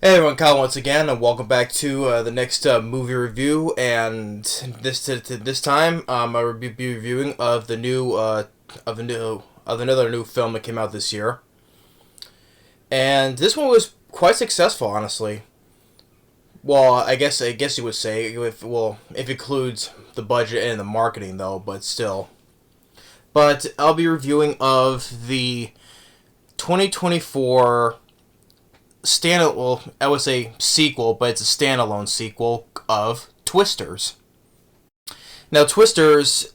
Hey everyone, Kyle once again, and welcome back to the next movie review. And this time, I will be reviewing of the new another new film that came out this year. And this one was quite successful, honestly. Well, I guess you would say if it includes the budget and the marketing though, but still. But I'll be reviewing of the 2024. I would say sequel, but it's a standalone sequel of Twisters. Now, Twisters,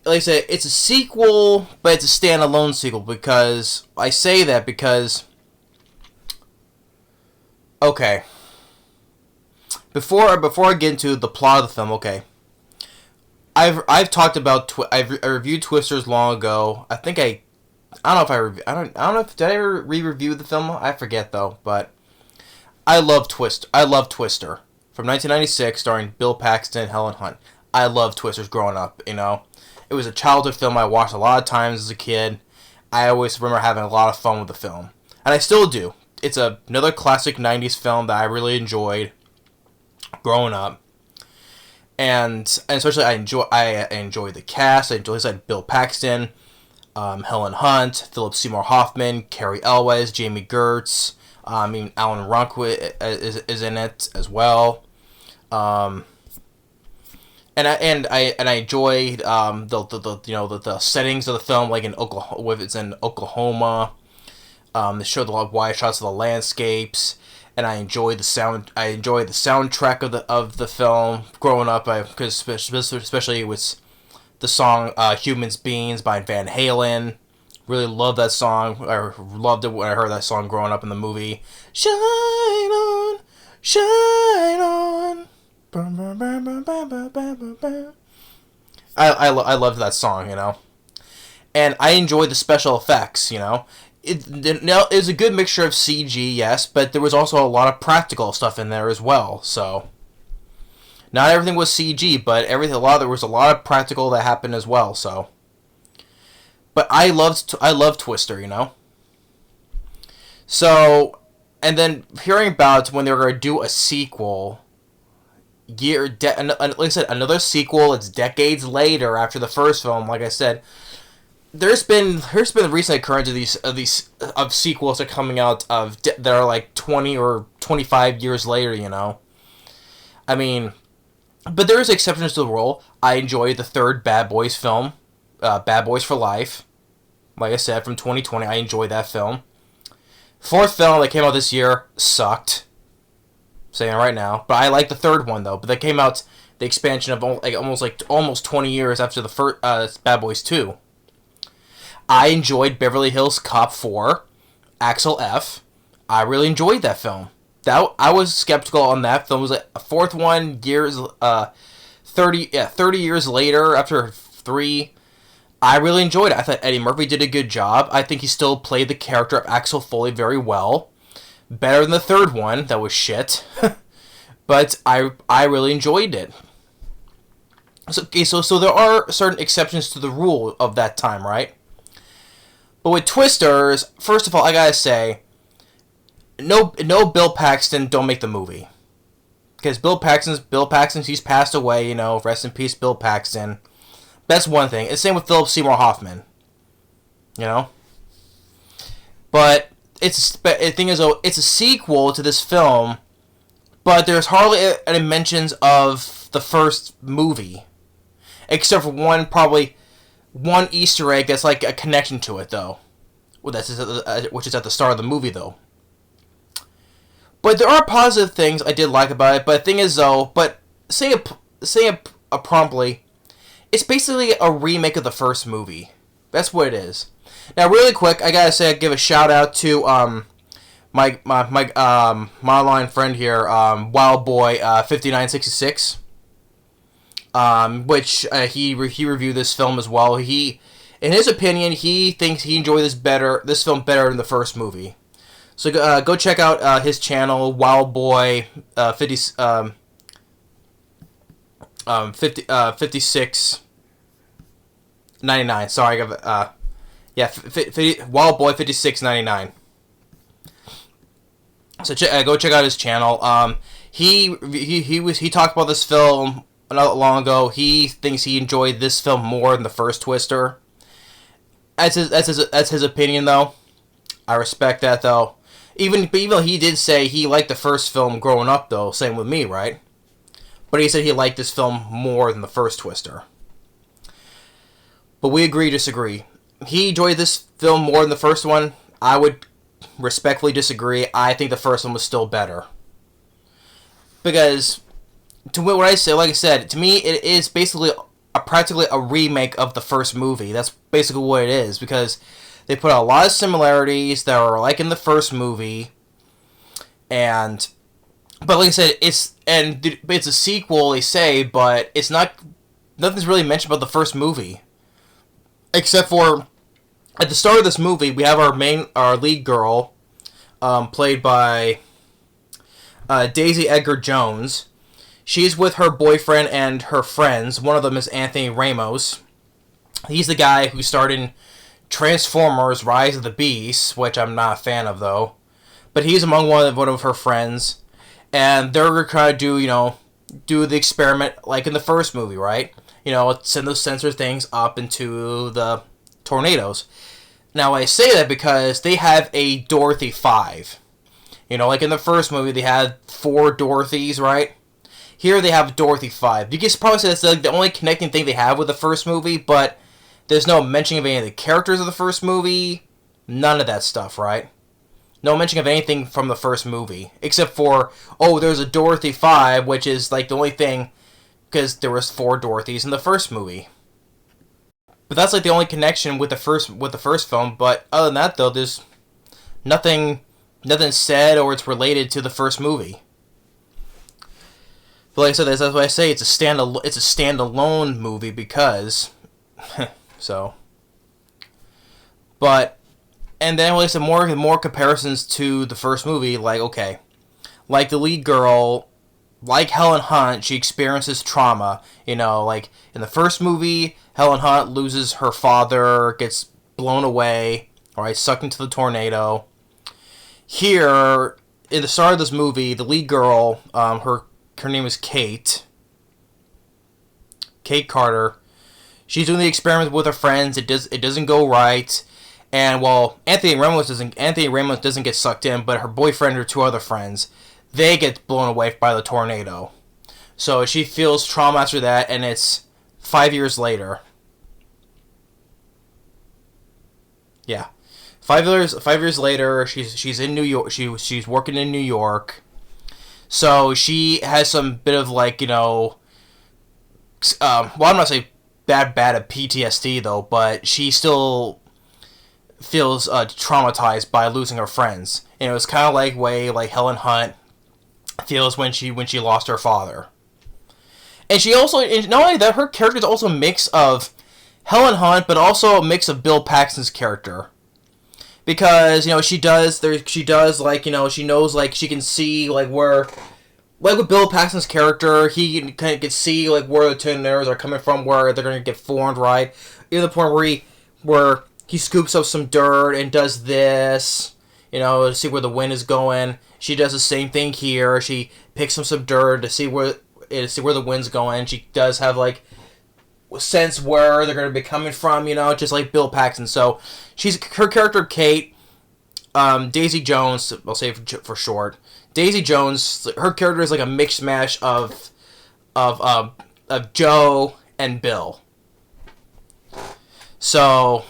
like I said, it's a sequel, but it's a standalone sequel because I say that because, okay, before I get into the plot of the film, okay, I've talked about I reviewed Twisters long ago. I don't know if I don't know if did I ever re-review the film? I forget though, but I love Twister from 1996, starring Bill Paxton and Helen Hunt. I love Twisters growing up. It was a childhood film I watched a lot of times as a kid. I always remember having a lot of fun with the film, and I still do. It's another classic '90s film that I really enjoyed growing up, and especially I enjoy the cast. I enjoy Bill Paxton. Helen Hunt, Philip Seymour Hoffman, Cary Elwes, Jamie Gertz, Alan Ruck is in it as well, and I enjoyed the settings of the film, like in Oklahoma, if it's in Oklahoma. They showed a lot of wide shots of the landscapes, and I enjoyed the sound. I enjoyed the soundtrack of the film growing up, because especially it was the song Humans Beings by Van Halen. Really loved that song. I loved it when I heard that song growing up in the movie. Shine on, shine on. I loved that song, And I enjoyed the special effects, It was a good mixture of CG, yes, but there was also a lot of practical stuff in there as well, so not everything was CG, but there was a lot of practical that happened as well. So, but I loved Twister, So, and then hearing about when they were going to do a sequel, like I said, another sequel. It's decades later after the first film. Like I said, there's been the recent occurrence of sequels that are coming out that are like 20 or 25 years later. I mean. But there is exceptions to the rule. I enjoyed the third Bad Boys film, Bad Boys for Life. Like I said, from 2020, I enjoyed that film. Fourth film that came out this year sucked. I'm saying it right now, but I like the third one though. But that came out the expansion of almost 20 years after the first Bad Boys 2. I enjoyed Beverly Hills Cop 4, Axel F. I really enjoyed that film. I was skeptical on that film. It was like a fourth one 30 years later after 3. I really enjoyed it. I thought Eddie Murphy did a good job. I think he still played the character of Axel Foley very well. Better than the third one, that was shit. But I really enjoyed it. So there are certain exceptions to the rule of that time, right? But with Twisters, first of all, I gotta say, No Bill Paxton, don't make the movie. Because Bill Paxton, he's passed away, rest in peace, Bill Paxton. That's one thing. And same with Philip Seymour Hoffman. But the thing is, though, it's a sequel to this film, but there's hardly any mentions of the first movie. Except for one Easter egg that's like a connection to it, though. Which is at the start of the movie, though. But there are positive things I did like about it. But the thing is, though, say it promptly, it's basically a remake of the first movie. That's what it is. Now, really quick, I gotta say, I give a shout out to my online friend here, Wild Boy 5966, which he reviewed this film as well. In his opinion, he thinks he enjoyed this film better than the first movie. So go check out his channel, Wild Boy 5699. Sorry, I got Wild Boy 5699. So go check out his channel. He talked about this film not long ago. He thinks he enjoyed this film more than the first Twister. That's his opinion, though. I respect that, though. Even though he did say he liked the first film growing up, though. Same with me, right? But he said he liked this film more than the first Twister. But we agree, disagree. He enjoyed this film more than the first one. I would respectfully disagree. I think the first one was still better. Because, to what I say, like I said, to me, it is basically practically a remake of the first movie. That's basically what it is. Because they put a lot of similarities that are like in the first movie. But like I said, it's a sequel, they say, but it's not. Nothing's really mentioned about the first movie. Except for, at the start of this movie, we have our lead girl, played by Daisy Edgar-Jones. She's with her boyfriend and her friends. One of them is Anthony Ramos. He's the guy who starred in Transformers: Rise of the Beasts, which I'm not a fan of, though. But he's among one of her friends. And they're going to try to do the experiment like in the first movie, right? Send those sensor things up into the tornadoes. Now, I say that because they have a Dorothy 5. Like in the first movie, they had 4 Dorothys, right? Here they have Dorothy 5. You can probably say that's like the only connecting thing they have with the first movie, but there's no mention of any of the characters of the first movie. None of that stuff, right? No mention of anything from the first movie. Except for, there's a Dorothy 5, which is like the only thing, because there was 4 Dorothys in the first movie. But that's like the only connection with the first film. But other than that, though, there's nothing said or it's related to the first movie. But like I said, that's why I say it's a standalone movie because so. But and then like I said, more comparisons to the first movie. Like the lead girl, like Helen Hunt, she experiences trauma. Like in the first movie, Helen Hunt loses her father, gets blown away, alright, sucked into the tornado. Here, in the start of this movie, the lead girl, her name is Kate Carter. She's doing the experiment with her friends. It doesn't go right. And while Anthony Ramos doesn't get sucked in, but her boyfriend or 2 other friends, they get blown away by the tornado. So she feels trauma after that, and it's 5 years later. Yeah, 5 years later, she's in New York. She's working in New York. So she has some bit of well, I'm not saying bad at PTSD though, but she still feels traumatized by losing her friends. And it was kind of like Helen Hunt feels when she lost her father. And she also, not only that, her character is also a mix of Helen Hunt, but also a mix of Bill Paxton's character. Because, she knows, she can see, where, with Bill Paxton's character, he can see, where the tornadoes are coming from, where they're going to get formed, right? Even the point where he scoops up some dirt and does this, to see where the wind is going. She does the same thing here. She picks up some dirt to see where the wind's going. She does have, sense where they're going to be coming from, just like Bill Paxton. So, her character, Kate, Daisy Jones, I'll say for short. Daisy Jones, her character is like a mixed mash of Joe and Bill. So,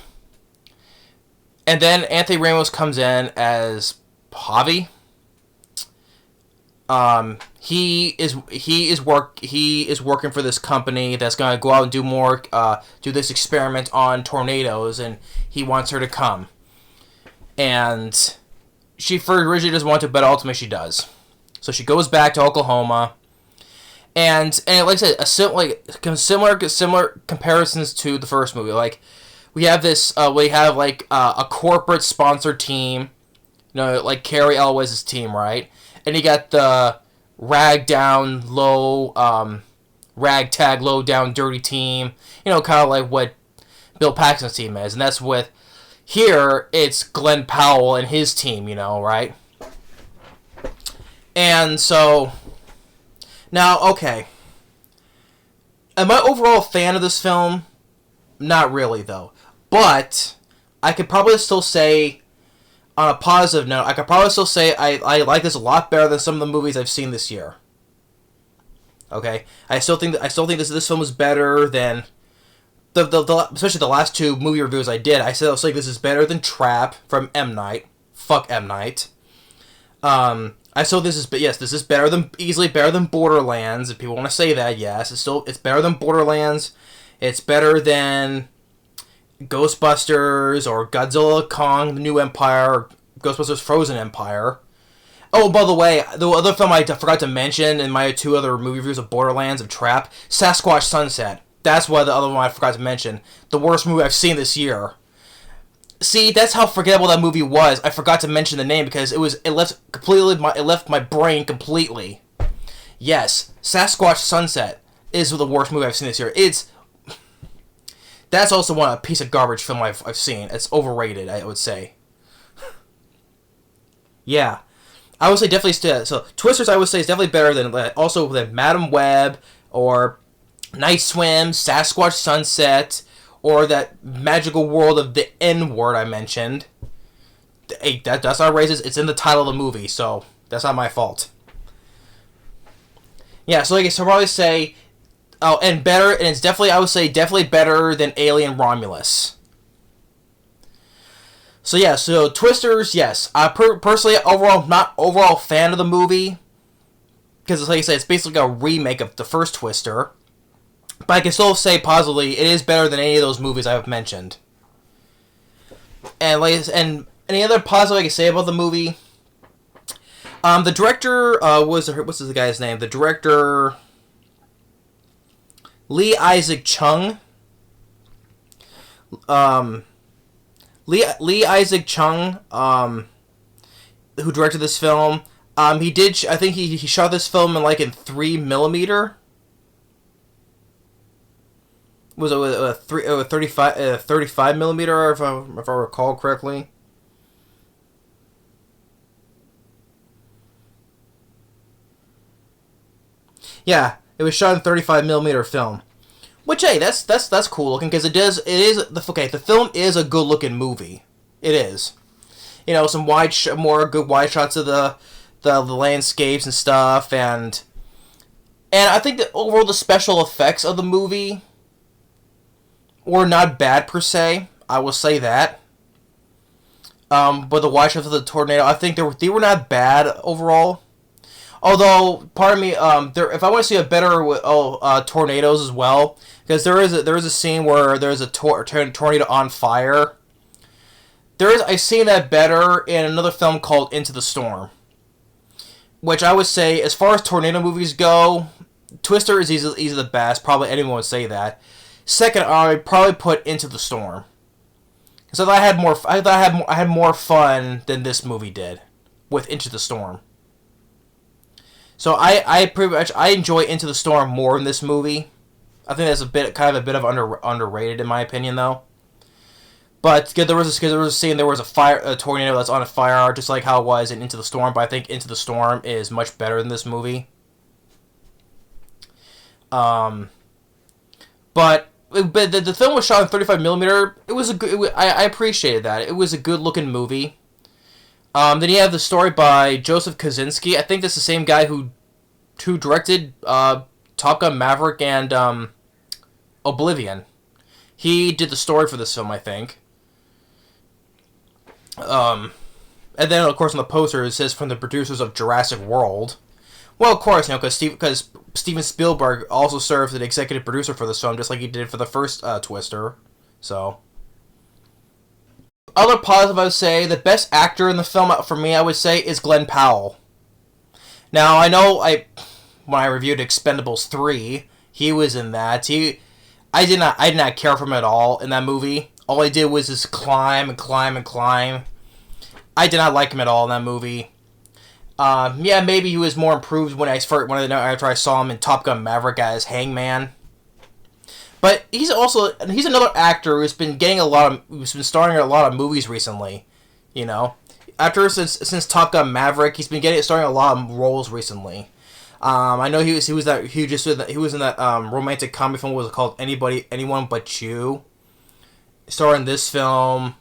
and then Anthony Ramos comes in as Javi. He is working for this company that's gonna go out and do this experiment on tornadoes, and he wants her to come. And she originally doesn't want to, but ultimately she does. So she goes back to Oklahoma, and like I said, similar comparisons to the first movie. Like we have a corporate sponsored team, like Carrie Elwes' team, right? And you got the ragtag, low down, dirty team. Kind of like what Bill Paxton's team is, and that's with. Here, it's Glen Powell and his team, right? And so, now, okay. Am I overall a fan of this film? Not really, though. But, I could probably still say, on a positive note, I could probably still say I like this a lot better than some of the movies I've seen this year. Okay? I still think this film is better than especially the last two movie reviews I did. I said I was like, this is better than Trap from M. Night. Fuck M. Night. I saw this is, but yes, this is easily better than Borderlands. If people want to say that, yes, it's better than Borderlands. It's better than Ghostbusters or Godzilla Kong: The New Empire, or Ghostbusters: Frozen Empire. Oh, by the way, the other film I forgot to mention in my two other movie reviews of Borderlands, of Trap, Sasquatch Sunset. That's why the other one I forgot to mention. The worst movie I've seen this year. See, that's how forgettable that movie was. I forgot to mention the name because it left my brain completely. Yes, Sasquatch Sunset is the worst movie I've seen this year. That's also a piece of garbage film I've seen. It's overrated, I would say. Yeah. I would say definitely still. So Twisters, I would say, is definitely better than Madam Web or Night Swim, Sasquatch Sunset, or that magical world of the N-word I mentioned. Hey, that's not racist. It's in the title of the movie, so that's not my fault. Yeah, so I guess I'll probably say, and it's definitely, I would say, definitely better than Alien Romulus. So yeah, so Twisters, yes. I personally, not overall fan of the movie, because like I said, it's basically a remake of the first Twister. But I can still say positively, it is better than any of those movies I've mentioned. And any other positive I can say about the movie? The director, what's the guy's name? The director, Lee Isaac Chung. Lee Isaac Chung, who directed this film. I think he shot this film in 3mm. Was it a 35 millimeter, if I recall correctly? Yeah, it was shot in 35 millimeter film. Which, hey, that's cool looking, because the film is a good looking movie. It is. You know, some more good wide shots of the landscapes and stuff, and I think that overall the special effects of the movie were not bad per se. I will say that. But the wide shots of the tornado, I think they were not bad overall. Although, pardon me, if I want to see a better tornadoes as well, because there is a scene where there's a tornado on fire. I've seen that better in another film called Into the Storm, which I would say, as far as tornado movies go, Twister is easily the best. Probably anyone would say that. Second, I would probably put Into the Storm. So I had more fun than this movie did with Into the Storm. So I pretty much enjoy Into the Storm more than this movie. I think that's a bit of underrated in my opinion, though. But there was a scene, there was a tornado that's on a fire, just like how it was in Into the Storm. But I think Into the Storm is much better than this movie. But the film was shot in 35mm. It was I appreciated that. It was a good looking movie. Then you have the story by Joseph Kosinski. I think that's the same guy who directed Top Gun Maverick and Oblivion. He did the story for this film, I think. And then, of course, on the poster it says from the producers of Jurassic World. Well, of course, because Steven Spielberg also served as an executive producer for this film, just like he did for the first Twister. So, other positive, I would say, the best actor in the film, for me, I would say, is Glen Powell. Now, I know when I reviewed Expendables 3, he was in that. I did not care for him at all in that movie. All I did was just climb and climb and climb. I did not like him at all in that movie. Yeah, maybe he was more improved after I saw him in Top Gun Maverick as Hangman. But he's another actor who's been starring in a lot of movies recently. You know, since Top Gun Maverick, he's been starting a lot of roles recently. I know he was in that romantic comedy film. What was it called? Anyone But You. Starring in this film.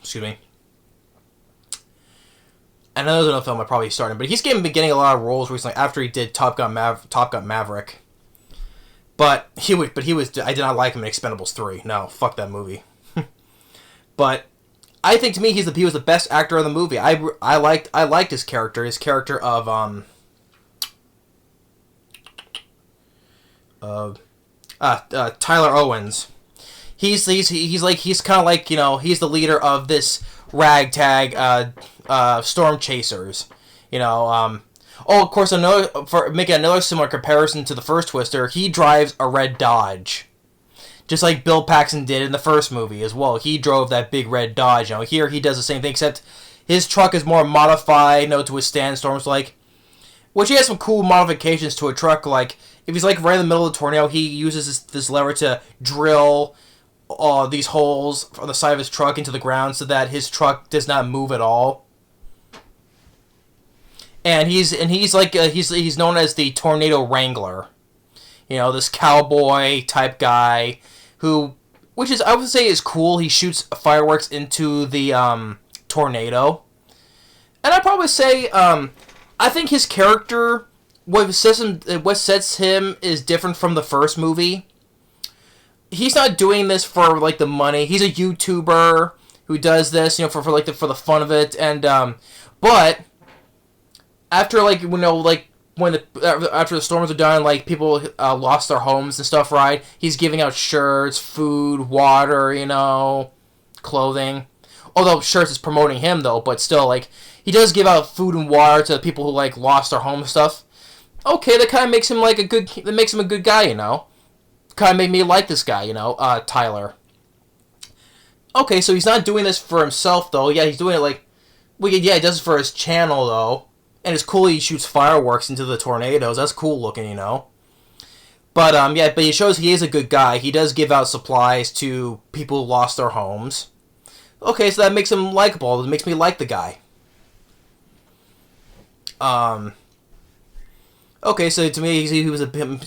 Excuse me. And there's another film I probably started, but he's been getting a lot of roles recently after he did Top Gun Maverick. But he was. I did not like him in Expendables 3. No, fuck that movie. But I think to me he was the best actor of the movie. I liked his character. His character of Tyler Owens. He's kind of like, you know, he's the leader of this ragtag storm chasers. You know. Oh, of course, for making another similar comparison to the first Twister, he drives a red Dodge. Just like Bill Paxton did in the first movie as well. He drove that big red Dodge. You know, here he does the same thing, except his truck is more modified, you know, to withstand storms. Which he has some cool modifications to a truck. Like, if he's like right in the middle of the tornado, he uses this lever to drill these holes on the side of his truck into the ground so that his truck does not move at all. And he's known as the Tornado Wrangler. You know, this cowboy type guy which I would say is cool. He shoots fireworks into the tornado. And I'd probably say I think his character, what sets him is different from the first movie. He's not doing this for like the money. He's a YouTuber who does this, you know, for the fun of it. And but after, like, you know, like after the storms are done, like, people lost their homes and stuff, right? He's giving out shirts, food, water, you know, clothing. Although shirts is promoting him though, but still, like, he does give out food and water to people who, like, lost their home and stuff. Okay, that kind of makes him a good guy, you know. Kind of made me like this guy, you know, Tyler. Okay, so he's not doing this for himself though. Yeah, he's doing it he does it for his channel though. And it's cool he shoots fireworks into the tornadoes. That's cool looking, you know. But but he shows he is a good guy. He does give out supplies to people who lost their homes. Okay, so that makes him likable. It makes me like the guy. Okay, so to me,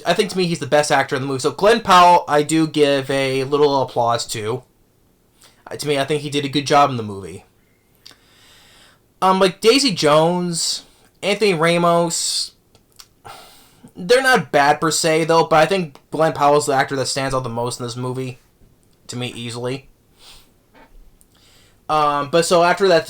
I think to me he's the best actor in the movie. So Glen Powell, I do give a little applause to. To me, I think he did a good job in the movie. Like Daisy Edgar-Jones, Anthony Ramos, they're not bad per se though, but I think Glen Powell's the actor that stands out the most in this movie, to me, easily. But so after that,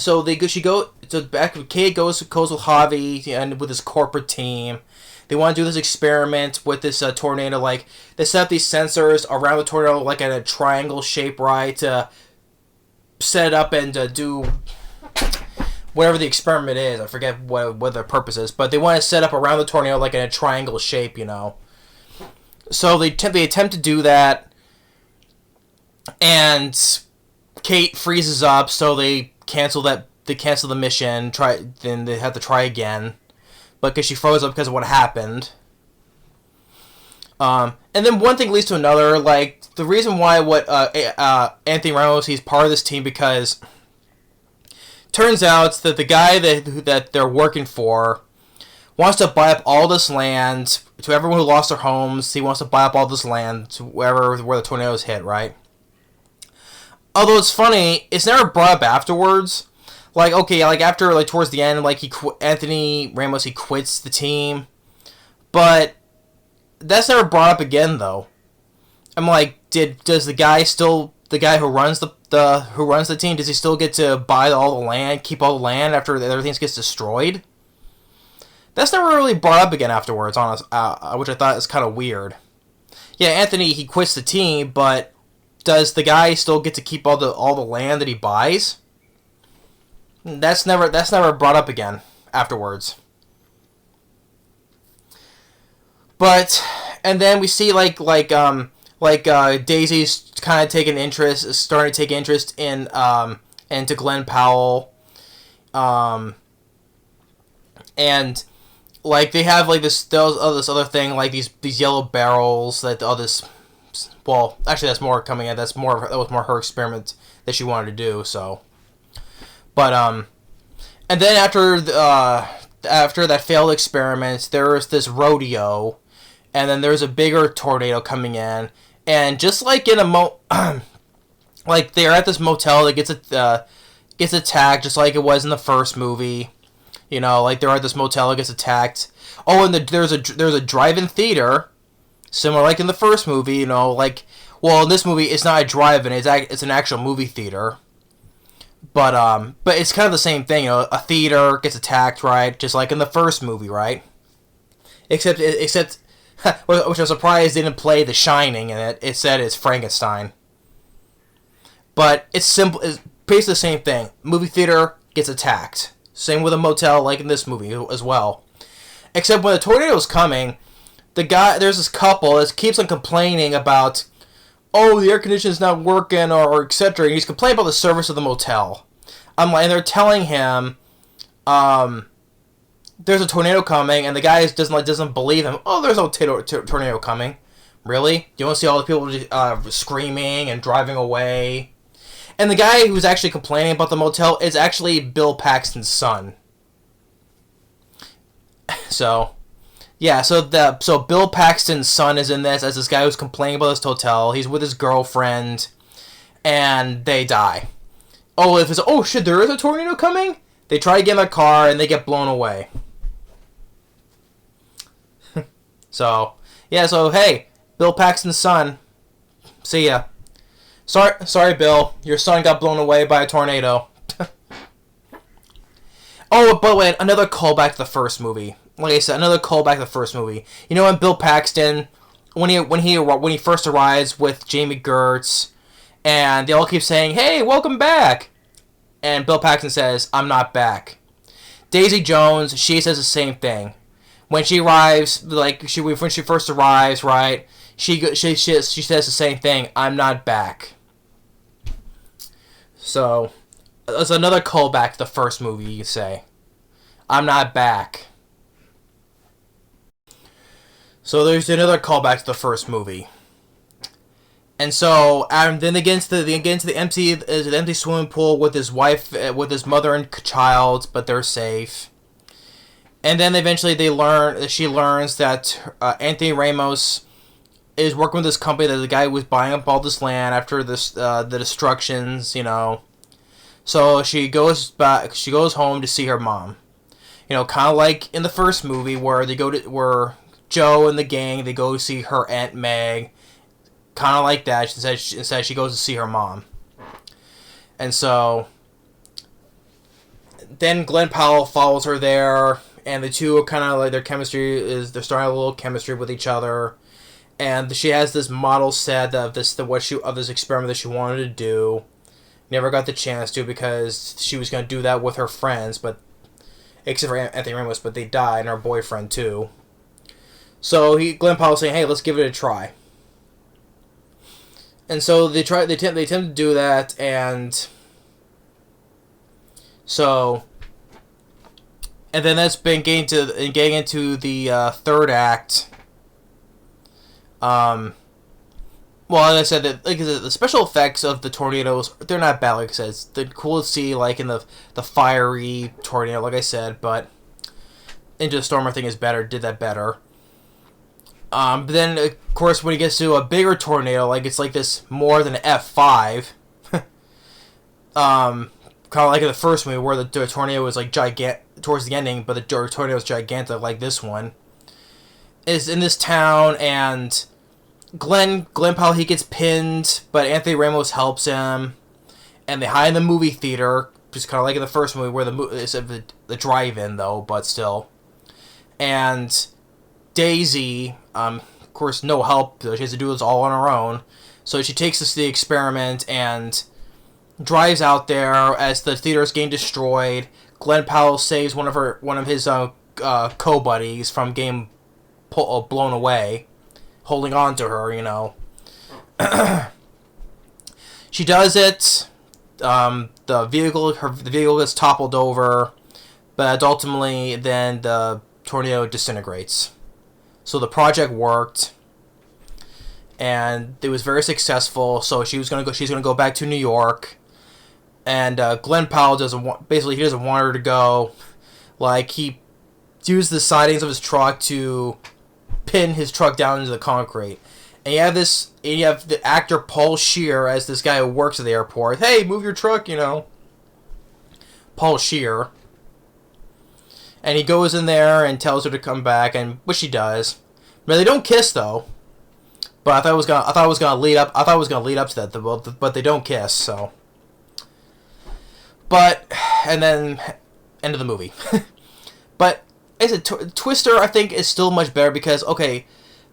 Kate goes with Javi and with his corporate team. They want to do this experiment with this tornado. Like, they set up these sensors around the tornado, like at a triangle shape, right, to set it up and do whatever the experiment is. I forget what their purpose is, but they want to set up around the tornado like in a triangle shape, you know. So they attempt to do that, and Kate freezes up, so they cancel the mission. Then they have to try again, but because she froze up because of what happened. And then one thing leads to another. Like, the reason why Anthony Ramos, he's part of this team because turns out that the guy that they're working for wants to buy up all this land to everyone who lost their homes. He wants to buy up all this land to where the tornadoes hit, right? Although it's funny, it's never brought up afterwards. Like, okay, like after, like, towards the end, like, Anthony Ramos, he quits the team, but that's never brought up again though. I'm like, does the guy who runs the team, does he still get to buy all the land, keep all the land after everything gets destroyed? That's never really brought up again afterwards, which I thought is kind of weird. Yeah, Anthony, he quits the team, but does the guy still get to keep all the land that he buys? That's never brought up again afterwards. But, and then we see Daisy's kind of starting to take interest into Glen Powell, and like they have like this other thing, like these yellow barrels that all this. Well, actually, that was more her experiment that she wanted to do. So, But and then after that failed experiment, there was this rodeo, and then there's a bigger tornado coming in, and just like in like they're at this motel that gets attacked, just like it was in the first movie. You know, like they're at this motel that gets attacked. Oh, and there's a drive-in theater, similar like in the first movie. You know, like, well, in this movie it's not a drive-in; it's an actual movie theater. But it's kind of the same thing. You know, a theater gets attacked, right? Just like in the first movie, right? Except, which I'm surprised they didn't play The Shining in it. It said it's Frankenstein. But it's simple. It's basically the same thing. Movie theater gets attacked. Same with a motel, like in this movie as well. Except when the tornado is coming, there's this couple that keeps on complaining about, oh, the air conditioning's not working, or etc. He's complaining about the service of the motel. And they're telling him, there's a tornado coming, and the guy doesn't believe him. Oh, there's no tornado coming. Really? You want to see all the people screaming and driving away? And the guy who's actually complaining about the motel is actually Bill Paxton's son. So, yeah, so Bill Paxton's son is in this as this guy who's complaining about this hotel. He's with his girlfriend, and they die. Oh shit, there is a tornado coming? They try to get in their car, and they get blown away. So, yeah, so hey, Bill Paxton's son, see ya. Sorry, Bill. Your son got blown away by a tornado. Oh, by the way, another callback to the first movie. Like I said, another callback to the first movie. You know when Bill Paxton, when he first arrives with Jamie Gertz, and they all keep saying, "Hey, welcome back," and Bill Paxton says, "I'm not back." Daisy Jones, she says the same thing. When she arrives, when she first arrives, right? She says the same thing. I'm not back. So, that's another callback to the first movie, you could say. I'm not back. So there's another callback to the first movie. And so, then they get into the empty swimming pool with his wife, with his mother and child, but they're safe. And then eventually she learns that Anthony Ramos is working with this company, that the guy who was buying up all this land after the destructions, you know. So she goes home to see her mom. You know, kind of like in the first movie where where Joe and the gang, they go see her Aunt Meg. Kind of like that. Instead she goes to see her mom. And so then Glen Powell follows her there, and the two are kind of like, they're starting a little chemistry with each other. And she has this model set of this experiment that she wanted to do. Never got the chance to, because she was going to do that with her friends, but except for Anthony Ramos, but they died, and her boyfriend too. So Glen Powell's saying, "Hey, let's give it a try." And so they attempt to do that, and so, and then that's been getting into the third act. Well, like I said, the special effects of the tornadoes, they're not bad. Like I said, it's cool to see, like in the fiery tornado, like I said, but Into the Storm, I think, did that better. But then, of course, when he gets to a bigger tornado, like it's like this more than an F5, kind of like in the first movie where the tornado was like gigantic towards the ending, but the tornado was gigantic, like this one is in this town, and Glen Powell, he gets pinned, but Anthony Ramos helps him, and they hide in the movie theater, just kind of like in the first movie where it's the drive-in though, but still. And Daisy, of course, no help. She has to do this all on her own. So she takes us to the experiment and drives out there as the theater is getting destroyed. Glen Powell saves one of his co-buddies from getting blown away, holding on to her, you know. She does it. The vehicle gets toppled over, but ultimately then the tornado disintegrates. So the project worked, and it was very successful. So she's gonna go back to New York, And Glen Powell basically he doesn't want her to go. Like, he used the sidings of his truck to pin his truck down into the concrete. And you have the actor Paul Scheer as this guy who works at the airport. Hey, move your truck, Paul Scheer. And he goes in there and tells her to come back, and which she does. But they don't kiss though. But I thought it was gonna lead up to that, but they don't kiss, so. But and then end of the movie. But as a Twister, I think is still much better because okay,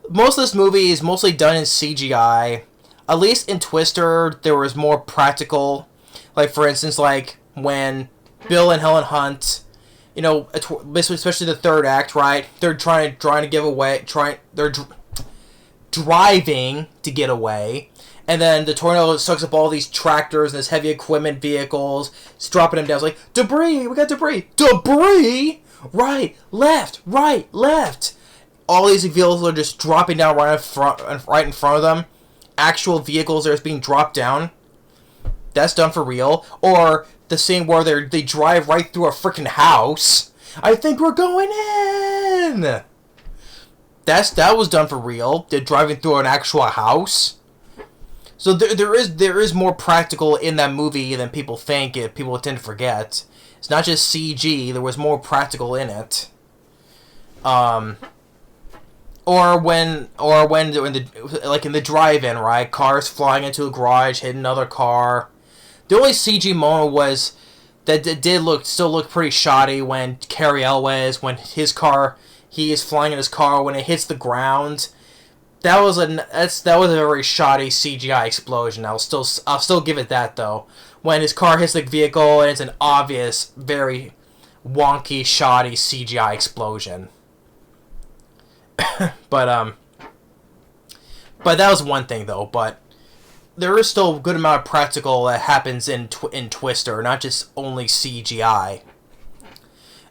most of this movie is mostly done in CGI. At least in Twister, there was more practical. Like for instance, like when Bill and Helen Hunt, especially the third act, right? They're trying to give away, driving to get away, and then the tornado sucks up all these tractors and this heavy equipment vehicles. It's dropping them down. It's like, debris! We got debris! Debris! Right, left. All these vehicles are just dropping down right in front of them. Actual vehicles are just being dropped down. That's done for real. Or the scene where they drive right through a freaking house. I think we're going in! That was done for real. They're driving through an actual house. So there is more practical in that movie than people think. People tend to forget. It's not just CG. There was more practical in it. Or when in the drive-in, right? Cars flying into a garage, hitting another car. The only CG moment was that it still look pretty shoddy when Cary Elwes, when he is flying in his car, when it hits the ground. That was a very shoddy CGI explosion. I'll still give it that though. When his car hits the vehicle and it's an obvious, very wonky, shoddy CGI explosion. But that was one thing though. But there is still a good amount of practical that happens in Twister, not just only CGI.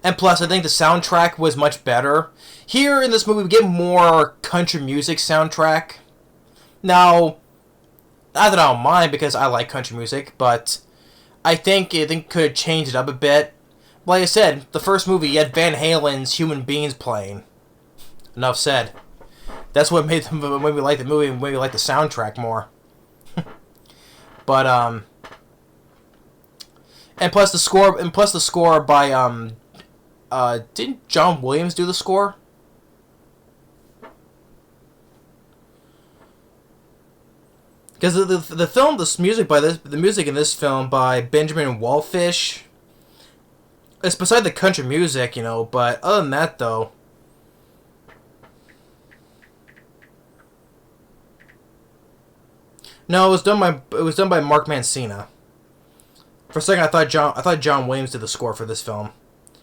And plus, I think the soundtrack was much better. Here in this movie, we get more country music soundtrack. Now, not that I don't mind because I like country music, but I think could change it up a bit. Like I said, the first movie, you had Van Halen's Human Beings playing. Enough said. That's what made me like the movie and made me like the soundtrack more. But and plus the score by didn't John Williams do the score? Because the music in this film by Benjamin Wallfish. It's beside the country music, but other than that though. No, it was done by Mark Mancina. For a second, I thought John Williams did the score for this film.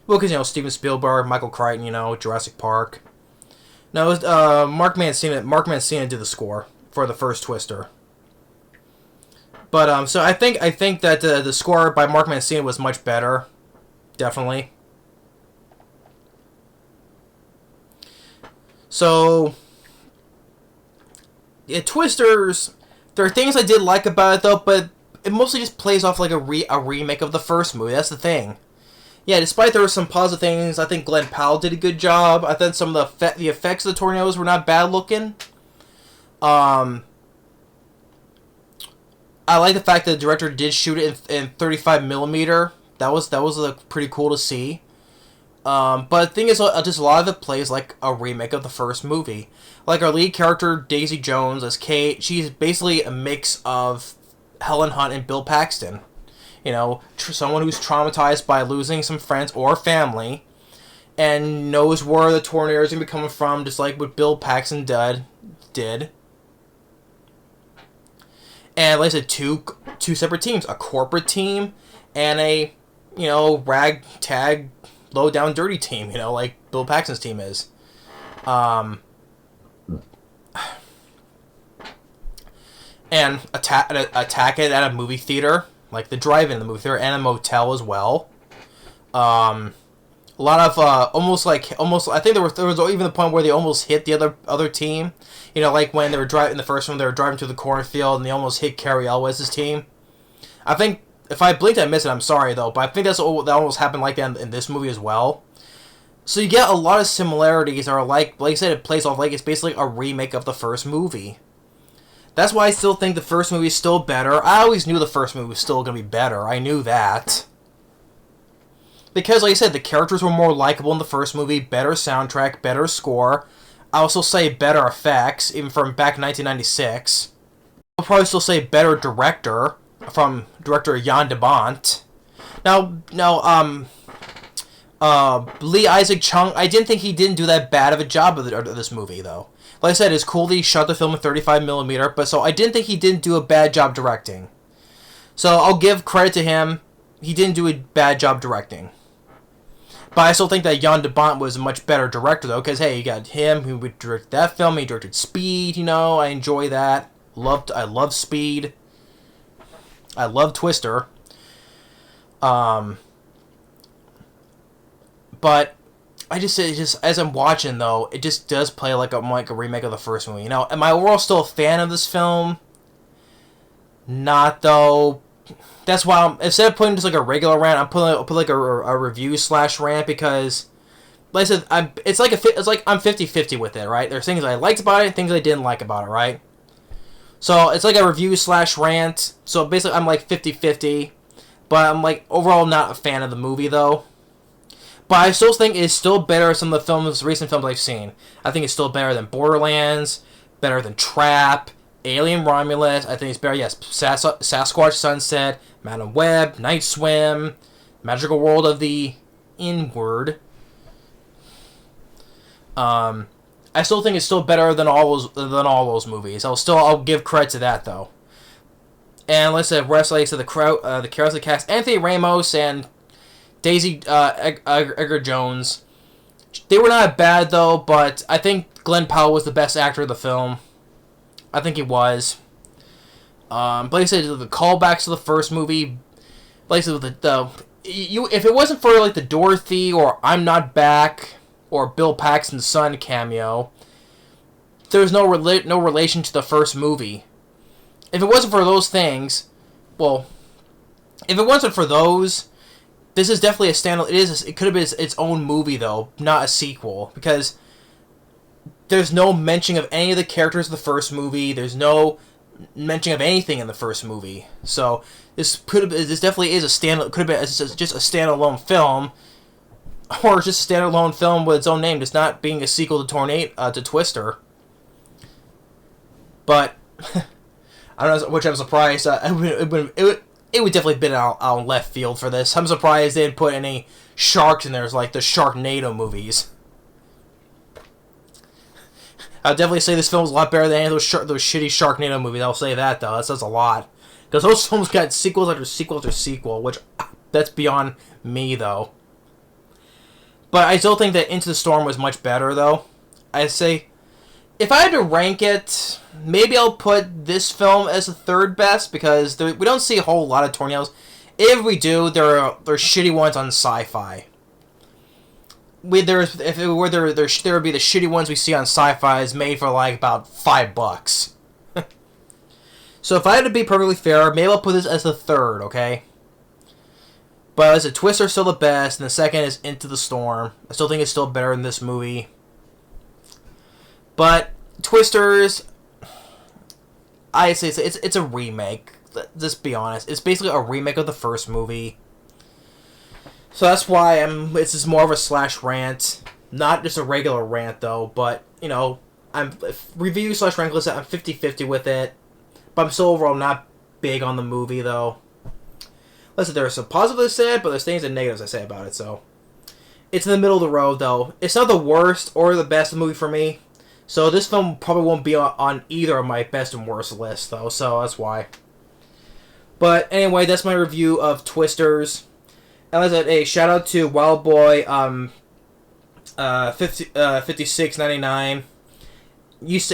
Well, because Steven Spielberg, Michael Crichton, Jurassic Park. No, it was Mark Mancina. Mark Mancina did the score for the first Twister. But so I think that the score by Mark Mancina was much better, definitely. So yeah, Twisters. There are things I did like about it though, but it mostly just plays off like a remake of the first movie. That's the thing. Yeah, despite there were some positive things, I think Glen Powell did a good job. I think some of the effects of the tornadoes were not bad looking. I like the fact that the director did shoot it in 35mm. That was pretty cool to see. But the thing is, just a lot of it plays like a remake of the first movie. Like our lead character, Daisy Jones, as Kate, she's basically a mix of Helen Hunt and Bill Paxton. Someone who's traumatized by losing some friends or family, and knows where the tornado is going to be coming from, just like what Bill Paxton did. And like I said, two separate teams, a corporate team and a ragtag, low down, dirty team. Like Bill Paxton's team is. And attack it at a movie theater, like the drive-in in the movie theater, and a motel as well. A lot of almost. I think there was even the point where they almost hit the other team. Like when they were driving the first one, they were driving through the cornfield and they almost hit Cary Elwes' team. I think If I blinked, I missed it. I'm sorry though, but I think that almost happened like that in this movie as well. So you get a lot of similarities that are like I said, it plays off like it's basically a remake of the first movie. That's why I still think the first movie is still better. I always knew the first movie was still going to be better. I knew that. Because, like I said, the characters were more likable in the first movie, better soundtrack, better score. I also say better effects, even from back in 1996. I'll probably still say better director, from director Jan de Bont. Now, Lee Isaac Chung, I didn't think he didn't do that bad of a job of this movie, though. Like I said, it's cool that he shot the film in 35mm, but so I didn't think he didn't do a bad job directing. So I'll give credit to him. He didn't do a bad job directing. But I still think that Jan de Bont was a much better director, though, because, hey, you got him who would direct that film. He directed Speed, I enjoy that. I love Speed. I love Twister. But I just as I'm watching though, it just does play like a remake of the first movie. Am I overall still a fan of this film? Not though. That's why instead of putting just like a regular rant, I'll put like a review / rant because, like I said, I'm 50-50 with it, right? There's things I liked about it, things I didn't like about it, right? So it's like a review / rant. So basically, I'm like 50-50, but I'm like overall not a fan of the movie though. But I still think it's still better than some of the recent films I've seen. I think it's still better than Borderlands, better than Trap, Alien Romulus. I think it's better, yes, Sasquatch Sunset, Madam Web, Night Swim, Magical World of the Inward. I still think it's still better than all those movies. I'll give credit to that though. And let's say the crowd, the characters of the cast, Anthony Ramos and Daisy Edgar-Jones. They were not bad though, but I think Glen Powell was the best actor of the film. I think he was. But like I said, the callbacks to the first movie, like I said, if it wasn't for like the Dorothy or I'm Not Back or Bill Paxton's son cameo, there's no relation to the first movie. If it wasn't for those things, well, if it wasn't for those, this is definitely a standalone. It could have been its own movie though, not a sequel, because there's no mention of any of the characters of the first movie. There's no mention of anything in the first movie. So this definitely is a standalone. Could have been just a standalone film, or just a standalone film with its own name, just not being a sequel to Twister. But I don't know, which I'm surprised. It would definitely have been out left field for this. I'm surprised they didn't put any sharks in there, like the Sharknado movies. I'll definitely say this film is a lot better than any of those shitty Sharknado movies. I'll say that, though. That says a lot. Because those films got sequels after sequel after sequel, which, that's beyond me, though. But I still think that Into the Storm was much better, though. I'd say, if I had to rank it, maybe I'll put this film as the third best, because we don't see a whole lot of tornadoes. If we do, they're shitty ones on Sci-Fi. There would be the shitty ones we see on Sci-Fi is made for like about $5. So if I had to be perfectly fair, maybe I'll put this as the third, okay? But as a Twister's still the best, and the second is Into the Storm. I still think it's still better than this movie. But Twisters, I say it's a remake. Let's be honest. It's basically a remake of the first movie. So that's why it's just more of a / rant. Not just a regular rant, though. But, I'm review / rant list. I'm 50-50 with it. But I'm still overall not big on the movie, though. Listen, there are some positives I said, but there's things and negatives I say about it, so. It's in the middle of the road, though. It's not the worst or the best movie for me. So this film probably won't be on either of my best and worst lists, though. So that's why. But anyway, that's my review of Twisters. And as I said, hey, shout out to Wildboy 5699.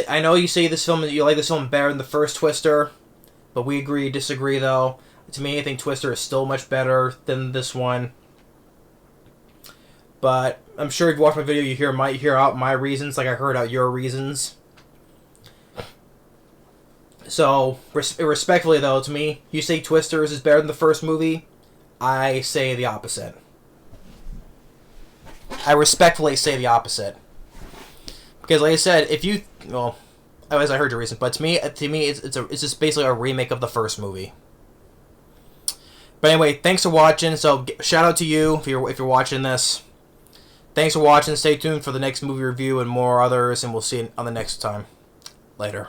I know you say you like this film better than the first Twister, but we disagree though. To me, I think Twister is still much better than this one. But I'm sure if you watch my video, you hear out my reasons, like I heard out your reasons. So, respectfully though, to me, you say Twisters is better than the first movie. I say the opposite. I respectfully say the opposite. Because, like I said, if you, well, as I heard your reason, but to me, it's just basically a remake of the first movie. But anyway, thanks for watching. So, shout out to you if you're watching this. Thanks for watching. Stay tuned for the next movie review and more others, and we'll see you on the next time. Later.